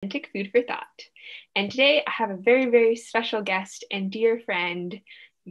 Authentic Food for Thought. And today I have a very, very special guest and dear friend,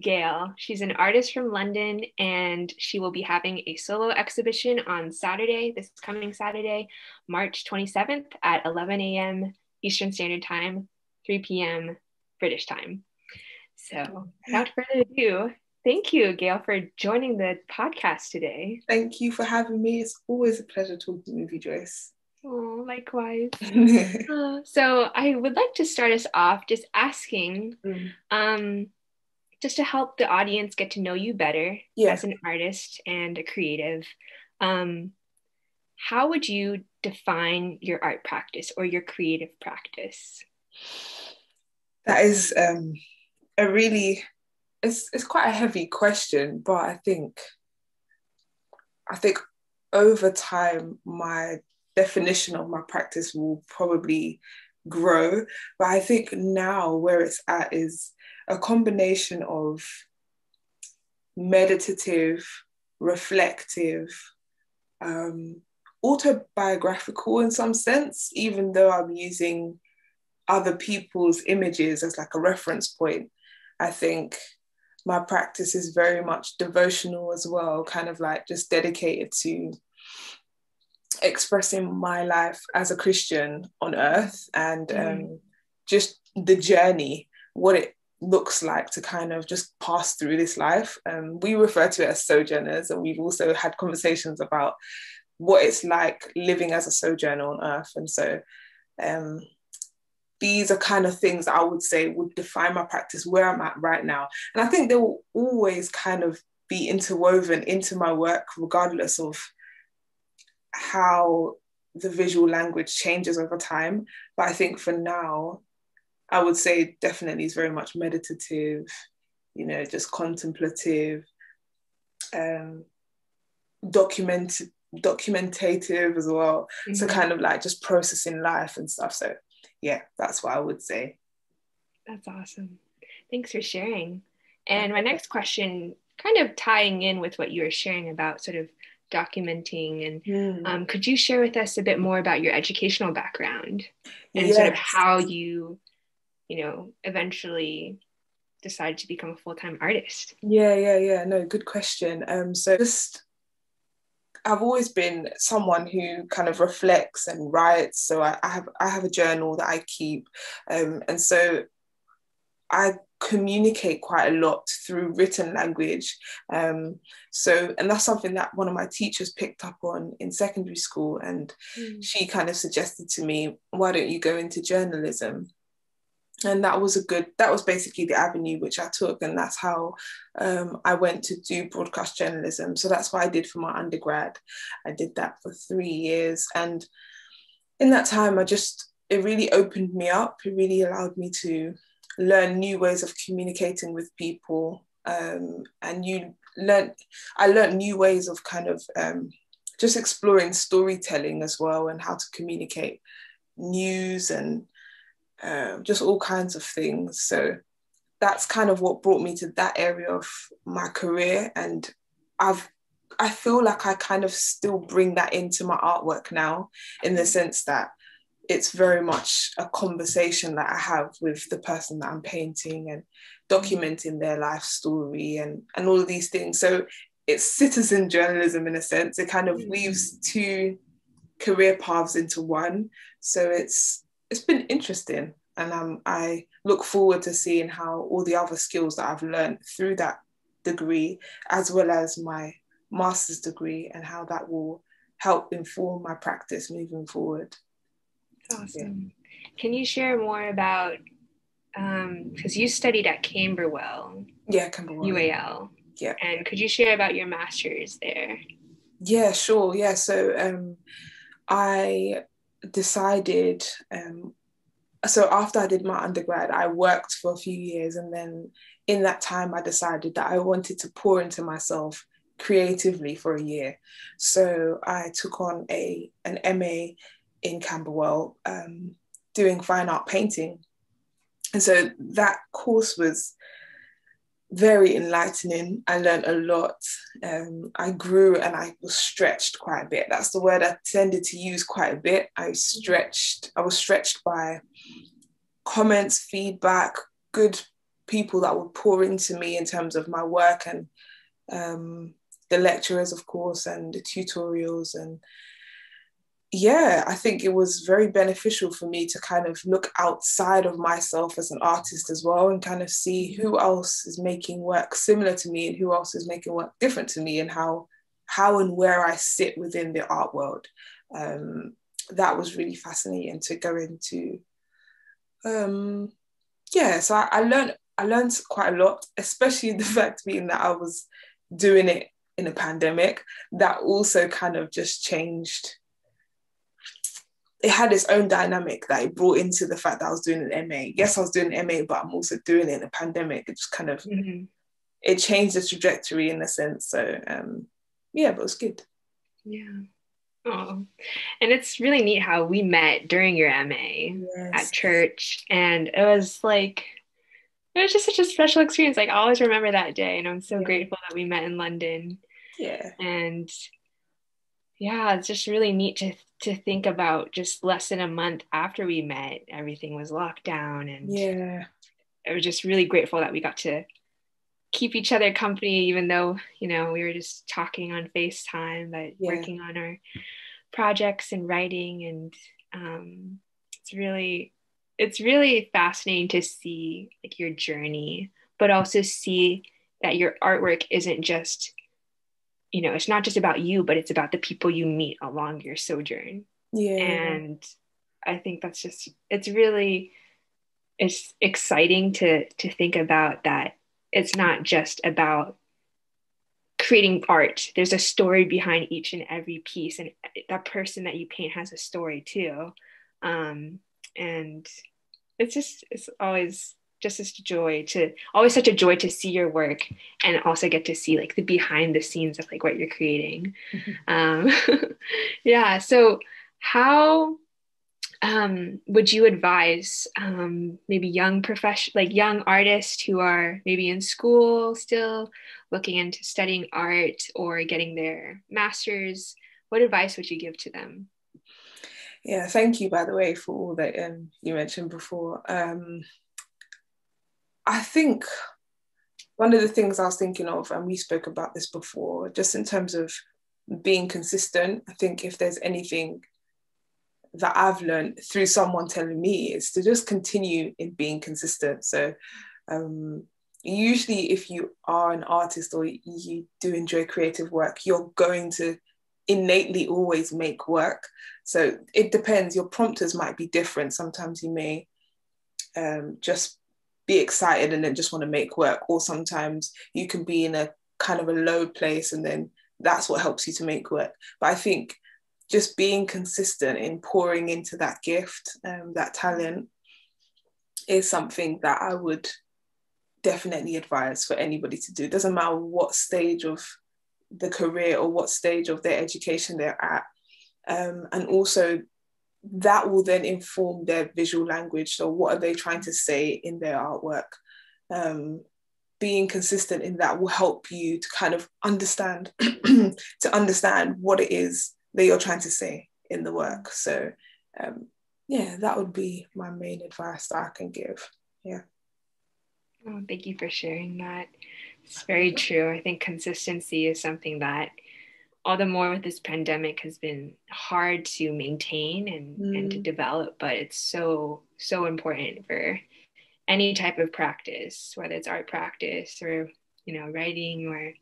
Gail. She's an artist from London and she will be having a solo exhibition on Saturday, this coming Saturday, March 27th at 11 a.m. Eastern Standard Time, 3 p.m. British time. So without further ado, thank you, Gail, for joining the podcast today. Thank you for having me. It's always a pleasure talking with you, Joyce. Oh, likewise. So I would like to start us off just asking, just to help the audience get to know you better as an artist and a creative, how would you define your art practice or your creative practice? That is a really, it's quite a heavy question, but I think over time, my definition of my practice will probably grow. But I think now where it's at is a combination of meditative, reflective, autobiographical in some sense, even though I'm using other people's images as like a reference point. I think my practice is very much devotional as well, kind of like just dedicated to expressing my life as a Christian on earth and just the journey, what it looks like to kind of just pass through this life. We refer to it as sojourners, and we've also had conversations about what it's like living as a sojourner on earth. And so these are kind of things that I would say would define my practice where I'm at right now. And I think they will always kind of be interwoven into my work, regardless of how the visual language changes over time. But I think for now, I would say definitely it's very much meditative, just contemplative, documentative as well. Mm-hmm. So kind of like just processing life and stuff. So yeah, that's what I would say. That's awesome. Thanks for sharing. And my next question, kind of tying in with what you were sharing about sort of documenting and could you share with us a bit more about your educational background and sort of how you eventually decided to become a full-time artist? Yeah. No, good question. So I've always been someone who kind of reflects and writes. So I have a journal that I keep, and so I communicate quite a lot through written language. And that's something that one of my teachers picked up on in secondary school, and she kind of suggested to me, why don't you go into journalism? And that was basically the avenue which I took, and that's how I went to do broadcast journalism. So that's what I did for my undergrad. I did that for 3 years, and in that time it really opened me up. It really allowed me to learn new ways of communicating with people, and I learned new ways of kind of just exploring storytelling as well, and how to communicate news and just all kinds of things. So that's kind of what brought me to that area of my career, and I feel like I kind of still bring that into my artwork now, in the sense that it's very much a conversation that I have with the person that I'm painting and documenting their life story and all of these things. So it's citizen journalism in a sense. It kind of weaves two career paths into one. So it's been interesting. And I look forward to seeing how all the other skills that I've learned through that degree, as well as my master's degree, and how that will help inform my practice moving forward. Awesome. Yeah. Can you share more about, because you studied at Camberwell. Yeah, Camberwell. UAL. Yeah. And could you share about your master's there? Yeah, sure. Yeah, so I decided, so after I did my undergrad, I worked for a few years, and then in that time I decided that I wanted to pour into myself creatively for a year. So I took on an MA in Camberwell, doing fine art painting. And so that course was very enlightening. I learned a lot. I grew and I was stretched quite a bit. That's the word I tended to use quite a bit. I was stretched by comments, feedback, good people that would pour into me in terms of my work, and the lecturers, of course, and the tutorials. And yeah, I think it was very beneficial for me to kind of look outside of myself as an artist as well, and kind of see who else is making work similar to me and who else is making work different to me, and how and where I sit within the art world. That was really fascinating to go into. Yeah, so I learned quite a lot, especially the fact being that I was doing it in a pandemic. That also kind of just changed. It had its own dynamic that it brought into the fact that I was doing an MA. Yes, I was doing an MA, but I'm also doing it in a pandemic. It just kind of, it changed the trajectory in a sense. So yeah, but it was good. Yeah. Oh, and it's really neat how we met during your MA at Yes. church. And it was like, it was just such a special experience. Like, I always remember that day. And I'm so grateful that we met in London. Yeah. And yeah, it's just really neat to think about just less than a month after we met, everything was locked down. And Yeah. I was just really grateful that we got to keep each other company, even though, we were just talking on FaceTime, but working on our projects and writing. And it's really fascinating to see like your journey, but also see that your artwork isn't just, it's not just about you, but it's about the people you meet along your sojourn. Yeah. And I think that's just, it's exciting to think about that. It's not just about creating art. There's a story behind each and every piece, and that person that you paint has a story too. And it's always just such a joy to see your work, and also get to see like the behind the scenes of like what you're creating. Yeah. So how would you advise maybe young artists who are maybe in school still looking into studying art or getting their master's? What advice would you give to them? Yeah, thank you, by the way, for all that you mentioned before. I think one of the things I was thinking of, and we spoke about this before, just in terms of being consistent, I think if there's anything that I've learned through someone telling me, is to just continue in being consistent. So usually if you are an artist or you do enjoy creative work, you're going to innately always make work. So it depends. Your prompters might be different. Sometimes you may just be excited and then just want to make work, or sometimes you can be in a kind of a low place and then that's what helps you to make work. But I think just being consistent in pouring into that gift, that talent, is something that I would definitely advise for anybody to do. It doesn't matter what stage of the career or what stage of their education they're at. And also that will then inform their visual language. So what are they trying to say in their artwork? Being consistent in that will help you to kind of understand what it is that you're trying to say in the work. So yeah, that would be my main advice that I can give. Yeah. Oh, thank you for sharing that. It's very true. I think consistency is something that all the more with this pandemic has been hard to maintain and to develop, but it's so important for any type of practice, whether it's art practice or writing or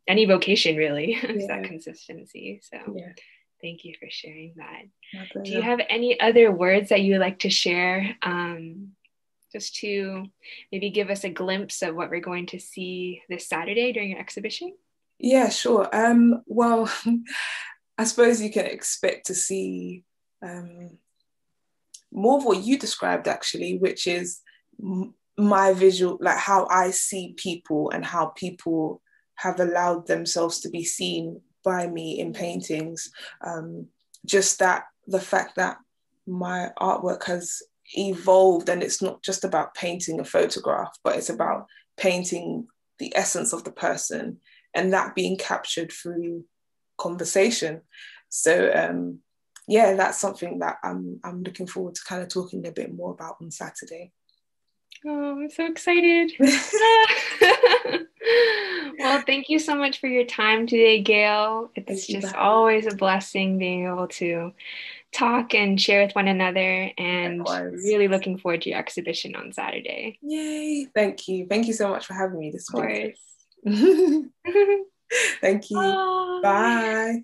any vocation really. Is that consistency. So thank you for sharing that. Do you have any other words that you would like to share, just to maybe give us a glimpse of what we're going to see this Saturday during your exhibition? Yeah, sure. Well, I suppose you can expect to see more of what you described, actually, which is my visual, like how I see people and how people have allowed themselves to be seen by me in paintings. Just that the fact that my artwork has evolved, and it's not just about painting a photograph, but it's about painting the essence of the person, and that being captured through conversation. So yeah, that's something that I'm looking forward to kind of talking a bit more about on Saturday. Oh, I'm so excited. Well, thank you so much for your time today, Gail. It's just always a blessing being able to talk and share with one another, and really looking forward to your exhibition on Saturday. Yay. Thank you. Thank you so much for having me this week. Of course. Thank you. Bye.